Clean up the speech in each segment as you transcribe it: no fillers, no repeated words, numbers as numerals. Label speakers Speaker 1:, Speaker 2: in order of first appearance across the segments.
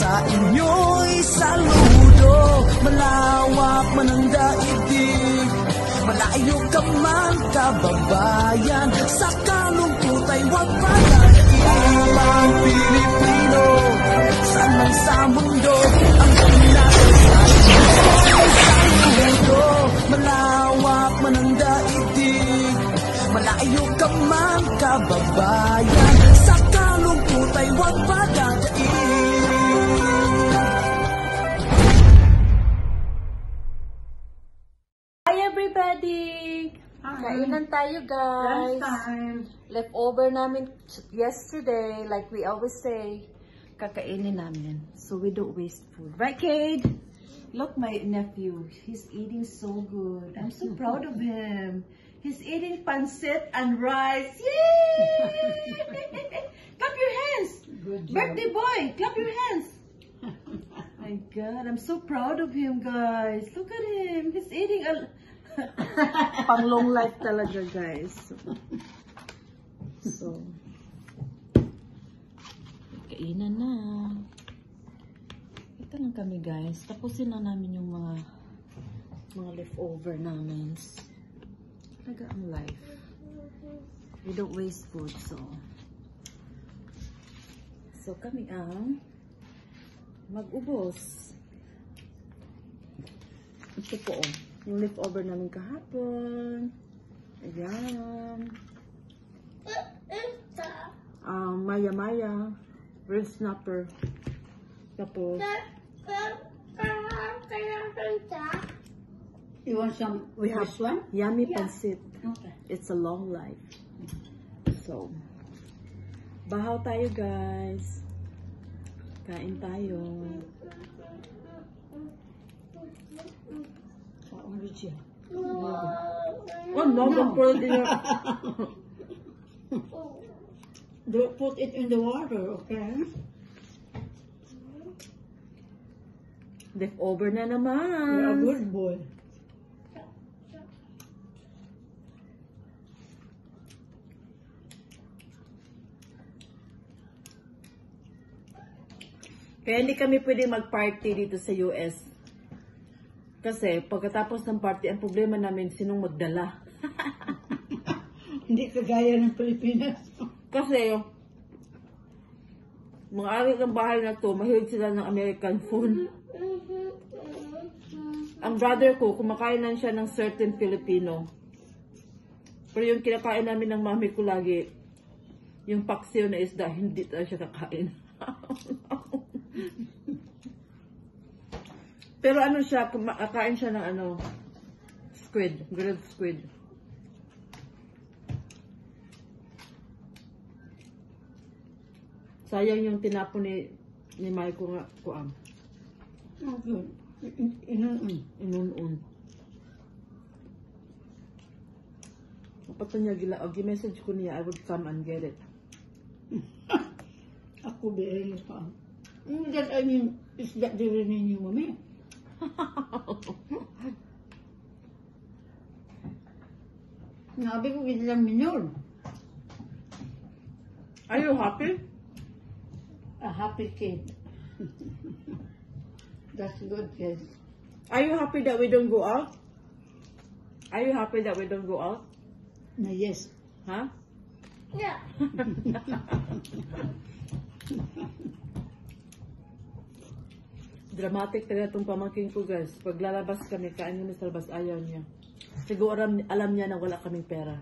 Speaker 1: sa inyo'y saludo. Malawak man ang daigdig, malayo ka man kababayan, sa kalungkot ay huwag pagkakilang. Pilipino, saan man sa mundo, ang pinag-asahin saludo. Malawak man ang daigdig, malayo ka man kababayan, sa kalungkot ay huwag pagkakilang.
Speaker 2: Hi everybody! Kainan tayo guys. Leftover namin yesterday, like we always say, kakainin namin. So we don't waste food. Right, Cade? Look, my nephew. He's eating so good. I'm so proud of him. He's eating pancit and rice. Yay! Clap your hands.
Speaker 3: Good job.
Speaker 2: Birthday boy, clap your hands. My God, I'm so proud of him, guys. Look at him. He's eating a... Pang long life talaga, guys. So, kainan na. Ito lang kami, guys. Tapusin na namin yung mga leftover namin. Talaga ang life. We don't waste food, so kami ang mag-ubos. Ito po, yung leftover namin kahapon. Ayan. Maya-maya. Red snapper. Tapos,
Speaker 3: You want some?
Speaker 2: we have
Speaker 3: this one?
Speaker 2: yummy
Speaker 3: Yeah.
Speaker 2: pancit.
Speaker 3: Okay.
Speaker 2: It's a long life. So, bahaw tayo, guys. Kain tayo.
Speaker 3: Kaon rin siya.
Speaker 2: Oh, no, don't put it in your...
Speaker 3: Don't put it in the water, okay?
Speaker 2: Leftover na
Speaker 3: You're a
Speaker 2: naman.
Speaker 3: good boy.
Speaker 2: Kaya hindi kami pwede mag-party dito sa US. Kasi pagkatapos ng party, ang problema namin, sinong magdala.
Speaker 3: Hindi kagaya ng Pilipinas.
Speaker 2: Kasi, mga ari ng bahay na to, mahilig sila ng American food. Ang brother ko, kumakain lang siya ng certain Filipino. Pero yung kinakain namin ng mami ko lagi, yung paksiw na isda, hindi talaga siya kakain. Pero ano siya, kumakain siya ng ano, squid, grilled squid. Sayang yung tinapon ni Michael nga kuam.
Speaker 3: Okay. Inuun.
Speaker 2: Inuun. Kapag niya gila, message ko niya, I would come and get it.
Speaker 3: Ako behel pa. That I mean, is that the remaining mommy? Nabi ko gilang minyon.
Speaker 2: Are you happy?
Speaker 3: A happy kid. That's good, kid.
Speaker 2: Are you happy that we don't go out? Are you happy that we don't go out?
Speaker 3: Na yes.
Speaker 2: Huh?
Speaker 4: Yeah.
Speaker 2: Dramatic talaga itong pamangkin ko, guys. Pag lalabas kami, kain kami sa labas, ayaw niya. Siguro alam niya na wala kaming pera.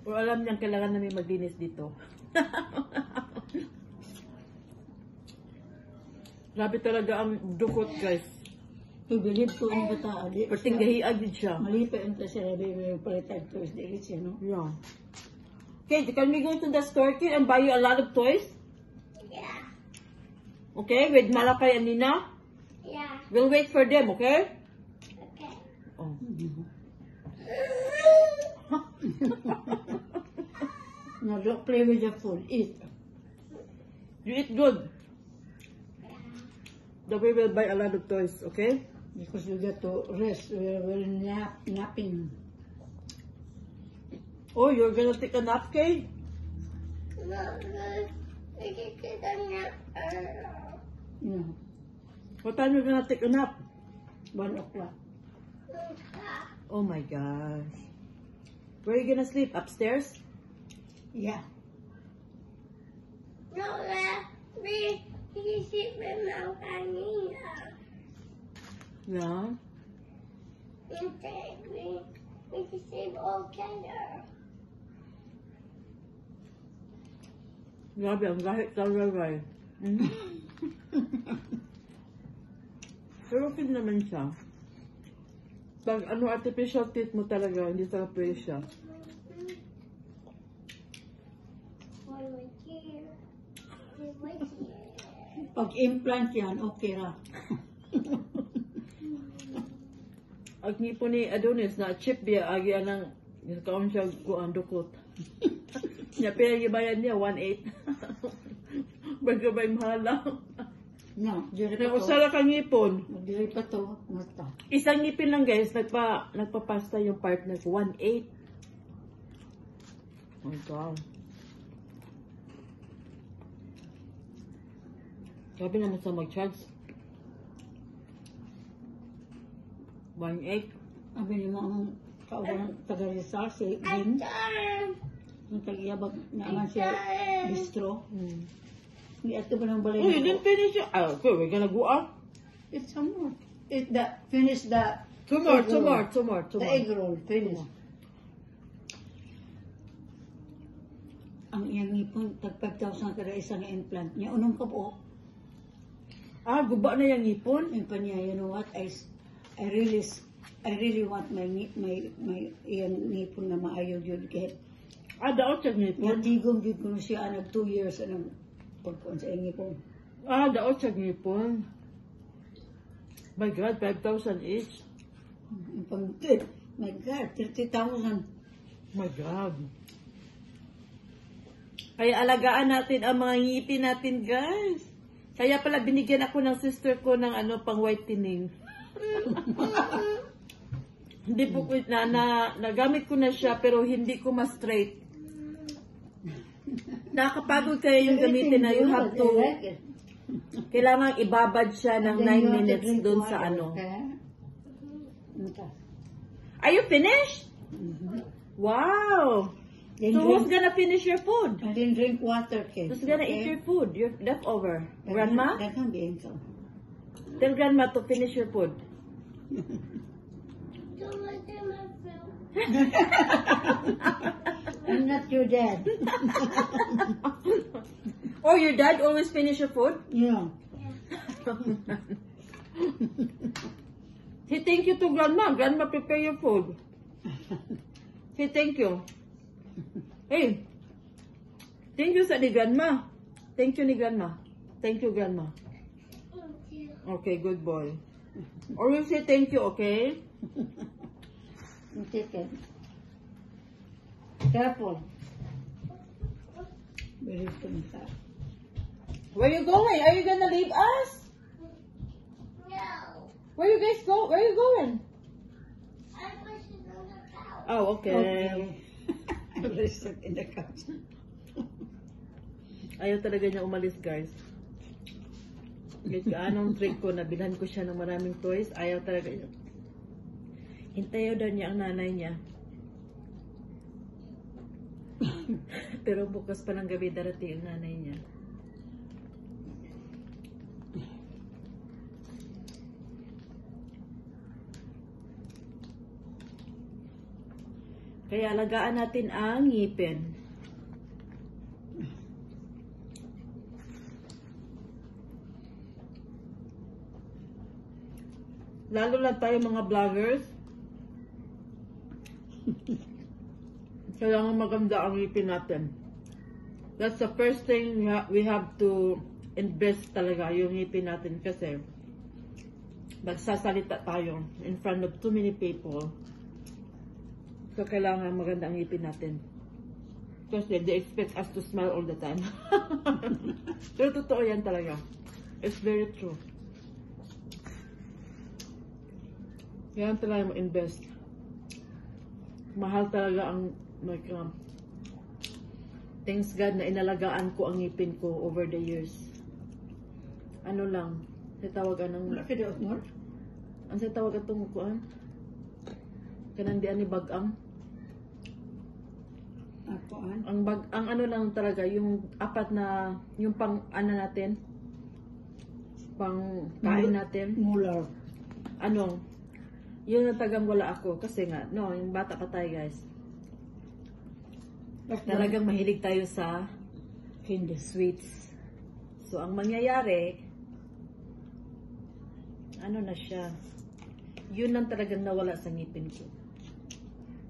Speaker 2: O alam niya kailangan namin maglinis dito. Grabe talaga ang dukot, guys.
Speaker 3: Tubilid ko ang bata.
Speaker 2: Perting gahiag din siya.
Speaker 3: Malipa yung tasirabi mo yung palitag toys. Dili siya, no?
Speaker 2: Yeah. Okay, can we go to the store, kid, and buy you a lot of toys?
Speaker 4: Yeah.
Speaker 2: Okay, with Malakay and Nina?
Speaker 4: Yeah.
Speaker 2: We'll wait for them, okay?
Speaker 4: Okay.
Speaker 2: Oh.
Speaker 3: Now don't play with the food. Eat.
Speaker 2: You eat good. Then we will buy a lot of toys, okay?
Speaker 3: Because you get to rest. We're napping.
Speaker 2: Oh, you're gonna take a nap, Kay?
Speaker 4: No.
Speaker 3: Yeah.
Speaker 2: What time you gonna take a nap?
Speaker 3: 1 o'clock.
Speaker 2: Oh my gosh. Where are you gonna sleep? Upstairs?
Speaker 3: Yeah.
Speaker 4: No, we can sleep with Mount Anina.
Speaker 2: Yeah.
Speaker 4: Instead, we can sleep all together.
Speaker 2: Grabe, ang gahit talaga, guys. Pero okay naman siya. Pag ano, artificial teeth mo talaga, hindi talaga pwede siya.
Speaker 4: One right here. One right here.
Speaker 3: Pag implant yan, okay ra.
Speaker 2: Ang nipo ni Adonis na chip biya, agi anang kaon siya kuang dukot. Nya pero gibayad niya 1.8. Bagabay mahala.
Speaker 3: No, diri
Speaker 2: Nang
Speaker 3: pa to.
Speaker 2: usara ka ngipon.
Speaker 3: Diri pa to. Mata.
Speaker 2: Isang ngipin lang guys, nagpapasta yung partner ko. 1.8. Oh my God. Sabi naman sa mag-charge. 1.8.
Speaker 3: Abi ni mo ang kauban taga Rizal si
Speaker 4: I'm
Speaker 3: Jim.
Speaker 4: done.
Speaker 3: Yung tagiyabag na naman siya bistro.
Speaker 2: Hmm.
Speaker 3: Hindi ato ba ng balay
Speaker 2: Oh, you
Speaker 3: na
Speaker 2: didn't finish it? Oh, okay, we're gonna go up.
Speaker 3: It's some more. Finish the
Speaker 2: Two more.
Speaker 3: the egg roll. Finish. Ang iyang ngipon, tag 5,000 kada isang implant niya. Unong ka po,
Speaker 2: Ah, guba na yung ngipon.
Speaker 3: yung pa niya, you know what, I really want my iyang ngipon na maayaw yun. Kahit
Speaker 2: Ah, daot yung ngipon.
Speaker 3: natigong yun ko na siya, 2 years, pagkuhan sa iyang ngipon.
Speaker 2: Ah, daot yung ngipon. My God, 5,000 each.
Speaker 3: Yung pang, my God, 30,000.
Speaker 2: My God. Kaya alagaan natin ang mga ngipin natin, guys. Kaya pala binigyan ako ng sister ko ng pang whitening. Hindi po ko nagamit ko na siya pero hindi ko ma-straight. Nakakapagod kaya yung gamitin na you have to kailangan ibabad siya ng 9 minutes doon sa Are you finished? Wow!
Speaker 3: Then
Speaker 2: So who's gonna finish your food?
Speaker 3: And then drink water, kid.
Speaker 2: Who's gonna eat your food? Your leftover? Grandma?
Speaker 3: That can be income.
Speaker 2: Tell grandma to finish your food.
Speaker 4: Don't let them have film.
Speaker 3: I'm not your dad.
Speaker 2: Oh, your dad always finish your food?
Speaker 3: Yeah.
Speaker 2: Say thank you to grandma. Grandma prepare your food. Say thank you. Hey. Thank you sa ni grandma. Thank you ni grandma. Thank you grandma.
Speaker 4: Thank you.
Speaker 2: Okay, good boy. Always say thank you, okay?
Speaker 3: You take it. Careful. Very soon, sir.
Speaker 2: Where you going? Are you gonna leave us?
Speaker 4: No.
Speaker 2: Where you guys go? Where you going?
Speaker 4: I'm pushing on the couch.
Speaker 2: Oh, okay.
Speaker 3: I'm very stuck in the couch.
Speaker 2: Ayaw talaga niya umalis, guys. Kahit anong trick ko, nabilhan ko siya ng maraming toys, ayaw talaga niya. Hintayo daw niya ang nanay niya. Pero bukas pa ng gabi darating ang nanay niya. Kaya alagaan natin ang ngipin. Lalo lang tayo mga vloggers. Kailangan maganda ang ngipin natin. That's the first thing we have to invest talaga, yung ngipin natin kasi magsasalita tayo in front of too many people. So, kailangan maganda ang ngipin natin. Kasi they expect us to smile all the time. Pero totoo yan talaga. It's very true. Yan talaga mo-invest. Mahal talaga ang Thanks God na inalagaan ko ang ngipin ko over the years. Ano lang, sa tawagan ng...
Speaker 3: Wala ka daw more?
Speaker 2: Ang sa tawagan itong kuan? Kanandian ni Bagang.
Speaker 3: Akoan.
Speaker 2: Ang ano lang talaga, yung apat na, yung pang ano natin, pang kain natin.
Speaker 3: Mular.
Speaker 2: Ano, yun ang tagang wala ako. Kasi nga, no, yung bata pa tayo guys. Talagang mahilig tayo sa
Speaker 3: Hindi.
Speaker 2: sweets. So, ang mangyayari, ano na siya, yun lang talagang nawala sa ngipin ko.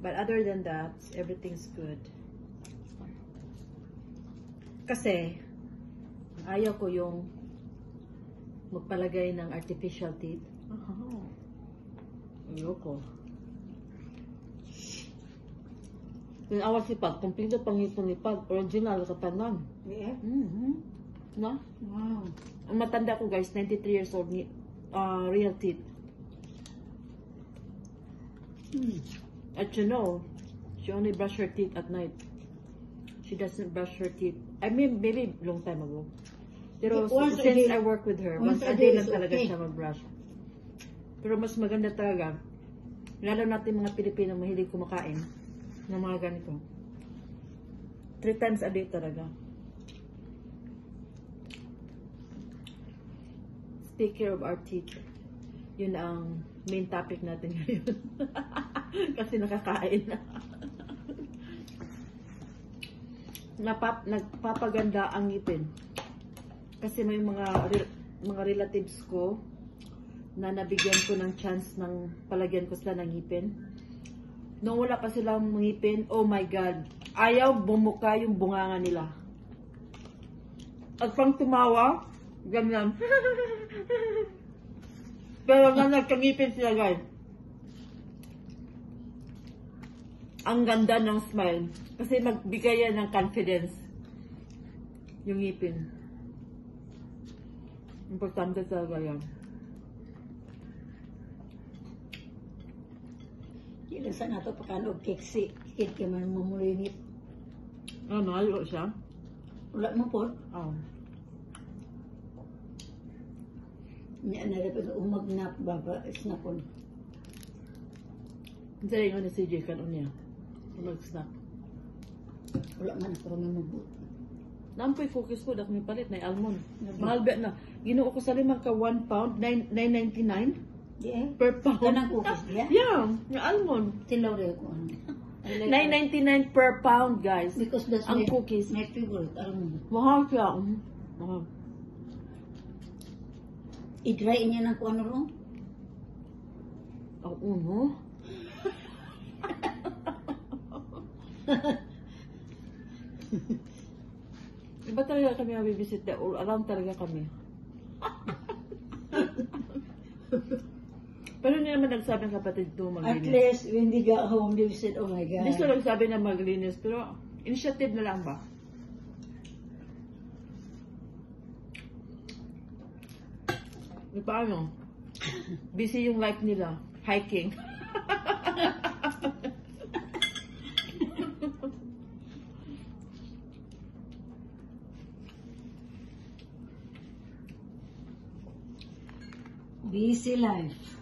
Speaker 2: But other than that, everything's good. Kasi, ayaw ko yung magpalagay ng artificial teeth. Ayoko. Yung awas si Pag, kumpleto pangipon ni Pag, original katanan.
Speaker 3: Yeah.
Speaker 2: No?
Speaker 3: Wow.
Speaker 2: Ang matanda ko guys, 93 years old, real teeth. At you know, she only brush her teeth at night. She doesn't brush her teeth. I mean, maybe long time ago. Pero
Speaker 3: Once a
Speaker 2: since
Speaker 3: day.
Speaker 2: I work with her, once a day lang talaga siya mag-brush. Pero mas maganda talaga, lalo natin mga Pilipino mahilig kumakain ng mga ganito. 3 times a day talaga. Take care of our teeth. Yun ang main topic natin ngayon. Kasi nakakain na. Nagpapaganda ang ngipin. Kasi may mga relatives ko na nabigyan ko ng chance ng palagyan ko sila ng ngipin. Nung wala pa silang ngipin, oh my God, ayaw bumuka yung bunganga nila. At pang tumawa, ganyan. Pero nga nagkangipin sila guys. Ang ganda ng smile. Kasi magbigay yan ng confidence. Yung ngipin. Importante talaga yan.
Speaker 3: Ilan sa nato pakanog keksi. Kit ka man mamulingit.
Speaker 2: Ah, mahalo siya?
Speaker 3: Wala mo po.
Speaker 2: Oh.
Speaker 3: Niya na dapat umagnap baba snapon.
Speaker 2: Ang sabi nga ni CJ kanon niya. Mag-snap.
Speaker 3: Wala man ako rin mabuti.
Speaker 2: Nampoy focus ko, dak may palit na almond. Mahal ba na? Ginoo ko sa limang ka 1 pound, 9.99
Speaker 3: Yeah.
Speaker 2: per pound.
Speaker 3: Kanang cookies diya?
Speaker 2: Yeah, yung almond.
Speaker 3: Tilaw rin ko.
Speaker 2: 9.99 per pound, guys.
Speaker 3: Because that's
Speaker 2: Ang
Speaker 3: my,
Speaker 2: cookies.
Speaker 3: my favorite.
Speaker 2: Mahal siya. Mahal.
Speaker 3: I-dry niya ng kung ano ron.
Speaker 2: Ang uno. Iba talaga kami mabibisit na around talaga kami. Pero hindi naman nagsabi ng kapatid ko
Speaker 3: At
Speaker 2: maglinis.
Speaker 3: least, when they got home, they said, oh my God.
Speaker 2: Hindi sila nagsabi na maglinis, pero initiative na lang ba? E paano? Busy yung life nila. Hiking.
Speaker 3: Busy life.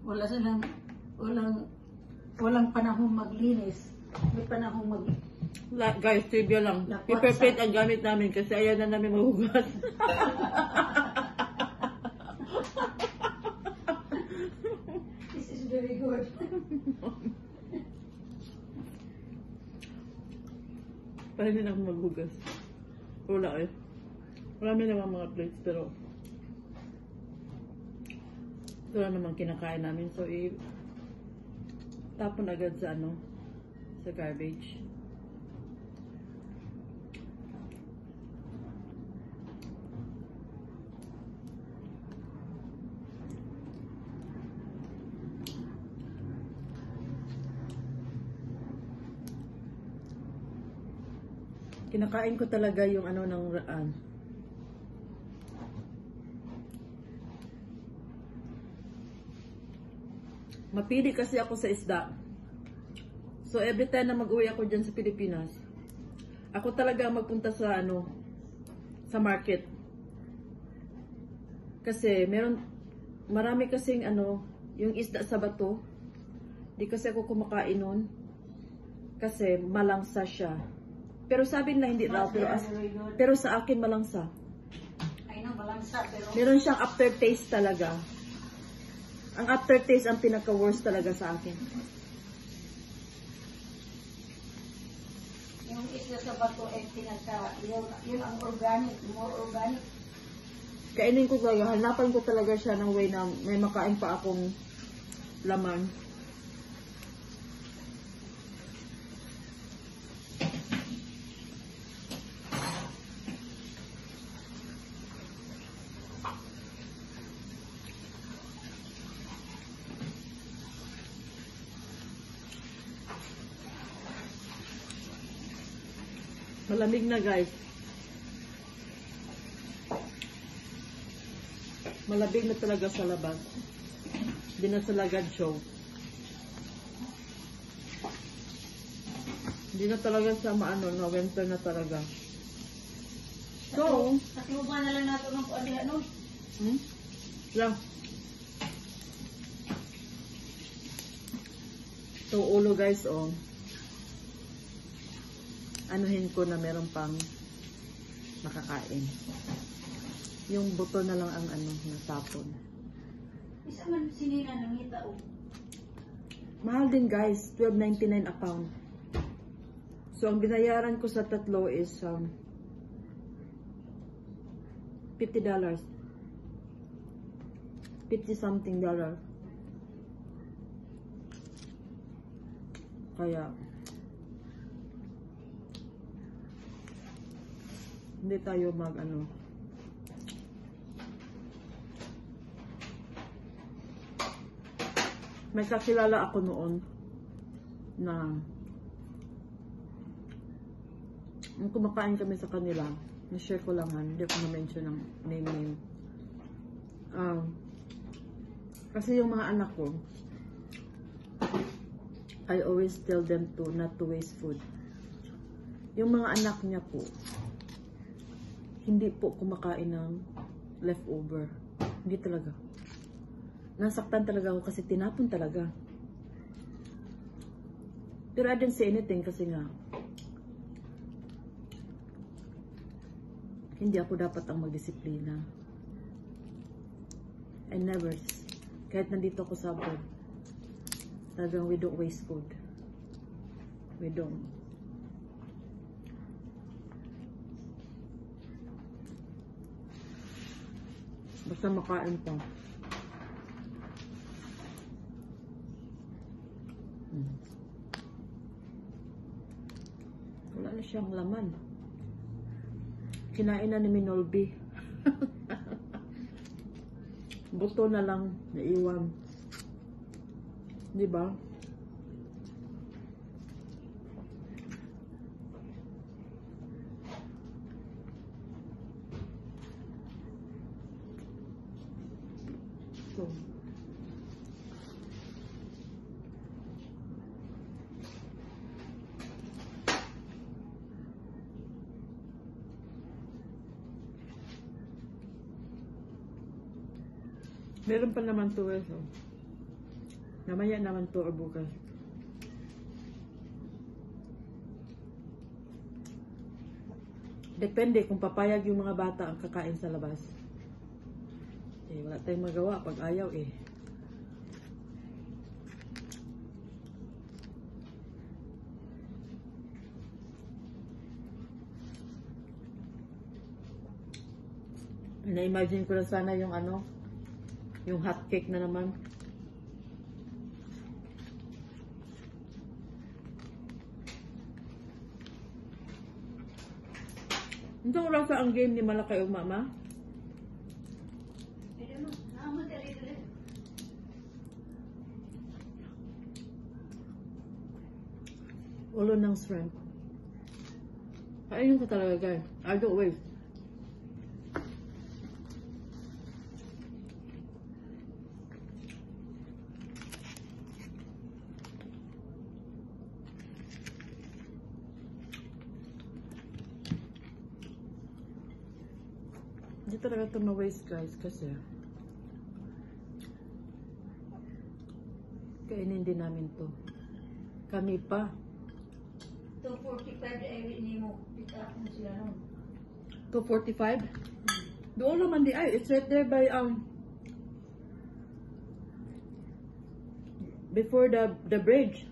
Speaker 3: Walang panahon maglinis. May panahon
Speaker 2: Guys, trivia lang.
Speaker 3: Naku,
Speaker 2: Paper plate ang gamit namin kasi ayaw na namin mahugas.
Speaker 3: This is very good.
Speaker 2: Para hindi na ako maghugas. Wala eh. Marami naman mga plates pero ito lang naman kinakain namin. So, tapon agad sa sa garbage. Kinakain ko talaga yung ng mapili kasi ako sa isda.
Speaker 5: So every time na mag-uwi ako dyan sa Pilipinas, ako talaga ang magpunta sa sa market. Kasi marami kasing yung isda sa bato. Di kasi ako kumakain nun. Kasi malangsa siya. Pero sabi nila hindi raw, pero sa akin malangsa.
Speaker 3: I know, malangsa, pero
Speaker 5: Meron siyang aftertaste talaga. Ang aftertaste ang pinaka-worst talaga sa akin.
Speaker 3: yung isla sa bato ay yun ang organic, more organic.
Speaker 5: Kainin ko talaga, hanapan ko talaga siya ng way na may makain pa akong laman. Malamig na guys. Malamig na talaga sa labas. Hindi na sa lagad show. Hindi na talaga sa na winter na talaga. So,
Speaker 3: Nakluba na lang nato ng kuwan diha, no?
Speaker 5: lang. So, ulo guys, anuhin ko na meron pang makakain. Yung buto na lang ang natapon.
Speaker 3: Isa man sinina nang ngita, oh.
Speaker 5: Mahal din guys, $12.99 a pound. So, ang binayaran ko sa tatlo is $50. 50 something dollar. Kaya, hindi tayo may kakilala ako noon na nung kumakain kami sa kanila, na-share ko lang hindi ko na-mention ng name. Kasi yung mga anak ko, I always tell them not to waste food. Yung mga anak niya po, hindi po kumakain ng leftover. Hindi talaga. Nasaktan talaga ako kasi tinapon talaga. Pero I didn't say anything kasi nga hindi ako dapat ang magdisiplina. I never, kahit nandito ako sa abroad, talagang we don't waste food. We don't. Basta makain pa. Wala na siyang laman. Kinain na ni Minolby. Buto na lang naiwan. Di ba? So, meron pa naman to namaya naman to or bukas. Depende kung papayag yung mga bata ang kakain sa labas. Wala tayong magawa pag ayaw Na-imagine ko na sana yung yung hot cake na naman. Ito oras ang game ni Malakay o Mama?
Speaker 3: I don't know. Naamot dali.
Speaker 5: Ulo ng shrimp. Kainin ko talaga guys. I don't waste. Hindi talaga ito na-waste guys kasi kainin din namin to. Kami pa.
Speaker 3: 245 ni mo. Pita mo sila nun.
Speaker 5: 245? Doon naman di ay. It's right there by before the bridge.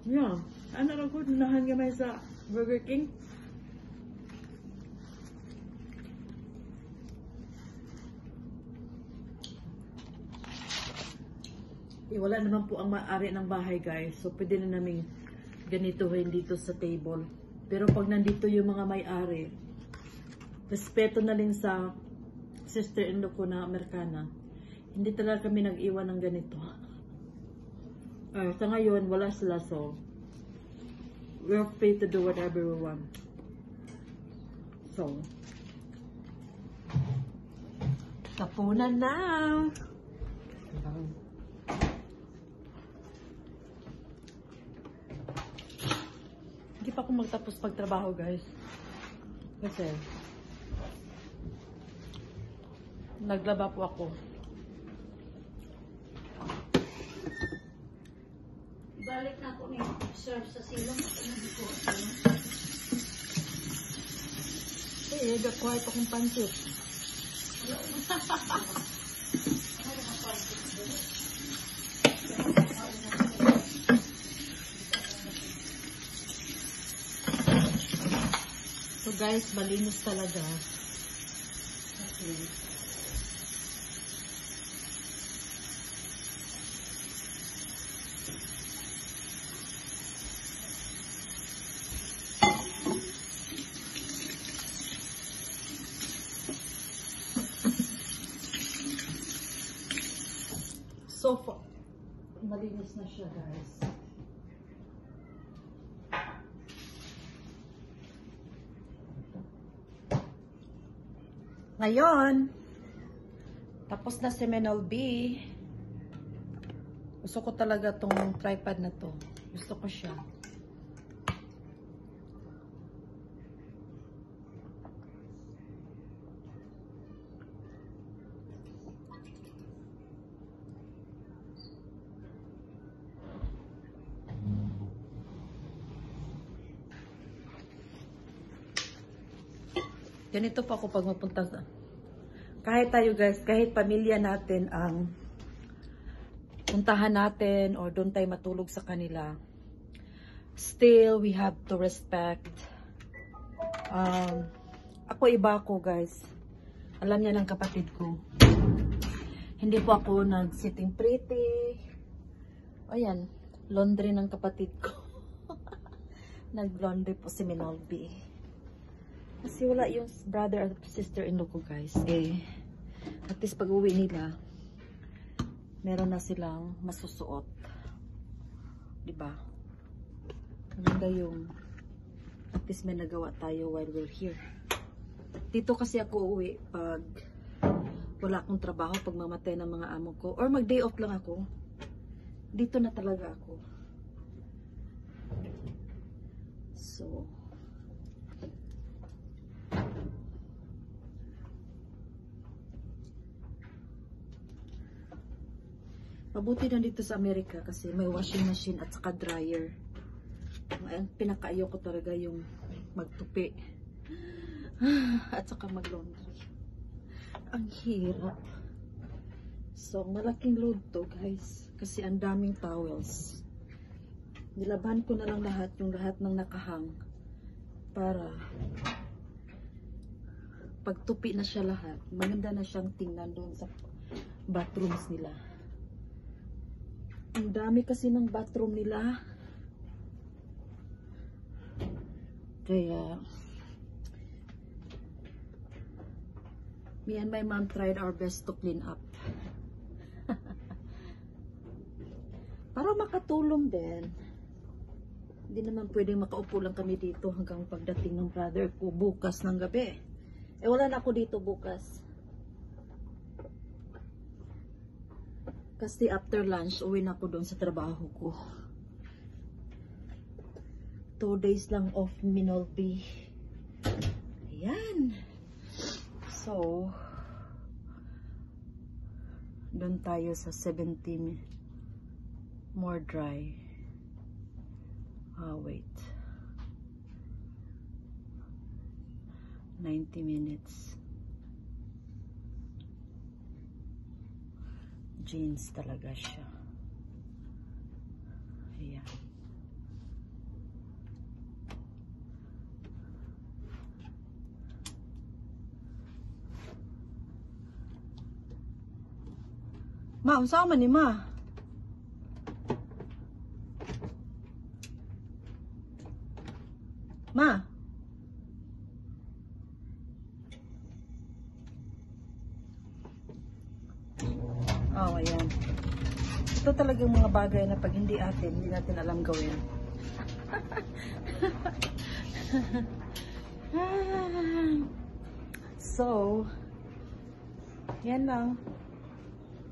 Speaker 5: Yeah. Ano lang ko, nahan gamay sa Burger King. Wala naman po ang may-ari ng bahay guys. So pwede na namin ganituhin dito sa table. Pero pag nandito yung mga may-ari, respeto na rin sa sister-in-law ko na Amerikana. Hindi talaga kami nag-iwan ng ganito. Sa ngayon, wala sila so we're free to do whatever we want. So,
Speaker 2: Tapunan na.
Speaker 5: hindi pa ako magtapos pagtrabaho guys. Kasi, naglaba po ako.
Speaker 3: Balik na ako ni serve sa silong.
Speaker 5: Eh, gakuha ito kong pansit. So guys, malinis talaga. Okay. So far, malinis na siya guys.
Speaker 2: Ngayon, tapos na si Menol B. Gusto ko talaga tong tripod na to. Gusto ko siya. Ganito pa ako pag mapunta sa... Kahit tayo guys, kahit pamilya natin ang puntahan natin or doon tayo matulog sa kanila, still we have to respect. Ako iba ako guys. Alam niya ng kapatid ko. Hindi po ako nag-sitting pretty. O yan, laundry ng kapatid ko. Nag-laundry po si Minolby. Kasi wala yung brother at sister-in-law ko guys. At least pag uwi nila, meron na silang masusuot. Diba? Maganda yung at least may nagawa tayo while we're here. Dito kasi ako uwi pag wala akong trabaho, pag mamatay ng mga amo ko. Or mag-day off lang ako. Dito na talaga ako. So, mabuti na dito sa Amerika kasi may washing machine at saka dryer. Ang pinakaayaw ko talaga yung magtupi at saka mag-laundry. Ang hirap. So, malaking load to guys kasi ang daming towels. Nilaban ko na lang lahat, yung lahat ng nakahang para pagtupi na siya lahat. Maganda na siyang tingnan doon sa bathrooms nila. Ang dami kasi ng bathroom nila. Kaya, me and my mom tried our best to clean up. Para makatulong din. Hindi naman pwedeng makaupo lang kami dito hanggang pagdating ng brother ko bukas ng gabi. Wala na ako dito bukas. Kasi after lunch, uwi na ako doon sa trabaho ko. 2 days lang off Minolby. Ayan.
Speaker 5: So, doon tayo sa 70 more dry. Wait. 90 minutes. Jeans talaga siya. Ayan. Ma, unsa man ni ma? Ma. Oh, ayan. Ito talagang mga bagay na pag hindi atin, hindi natin alam gawin. So, yan lang.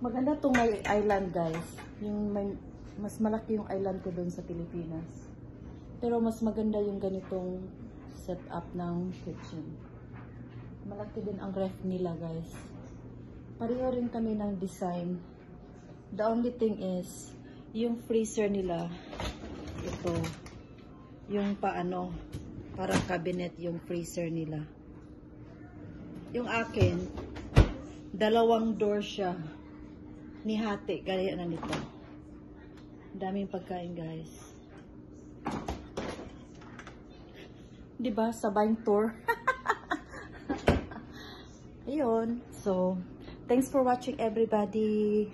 Speaker 5: Maganda tong may island, guys. Yung may, mas malaki yung island ko doon sa Pilipinas. Pero mas maganda yung ganitong setup ng kitchen. Malaki din ang ref nila, guys. Pareho rin kami ng design. The only thing is, yung freezer nila, ito, yung paano, parang cabinet yung freezer nila. Yung akin, dalawang door siya. Nihati, gaya na nito. Daming pagkain, guys. Diba? Sabayang tour. Ayun. So, thanks for watching, everybody.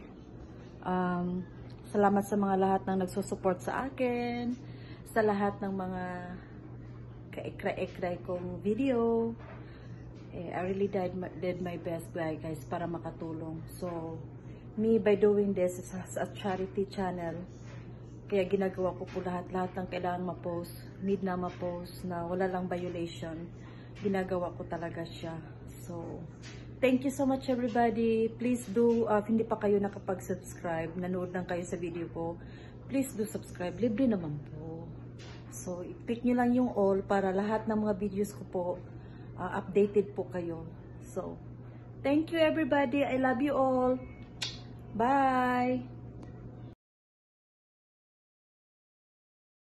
Speaker 5: Salamat sa mga lahat ng nagsusupport sa akin. Sa lahat ng mga ka-ekra-ekray kong video. I really did my best, guys, para makatulong. So, me, by doing this, is a charity channel. Kaya ginagawa ko po lahat ng kailangan ma-post, need na ma-post, na wala lang violation. Ginagawa ko talaga siya. So, thank you so much, everybody. Please do, if hindi pa kayo nakapag-subscribe, nanood lang kayo sa video ko, please do subscribe. Libre naman po. So, i-click nyo lang yung all para lahat ng mga videos ko po, updated po kayo. So, thank you, everybody. I love you all. Bye!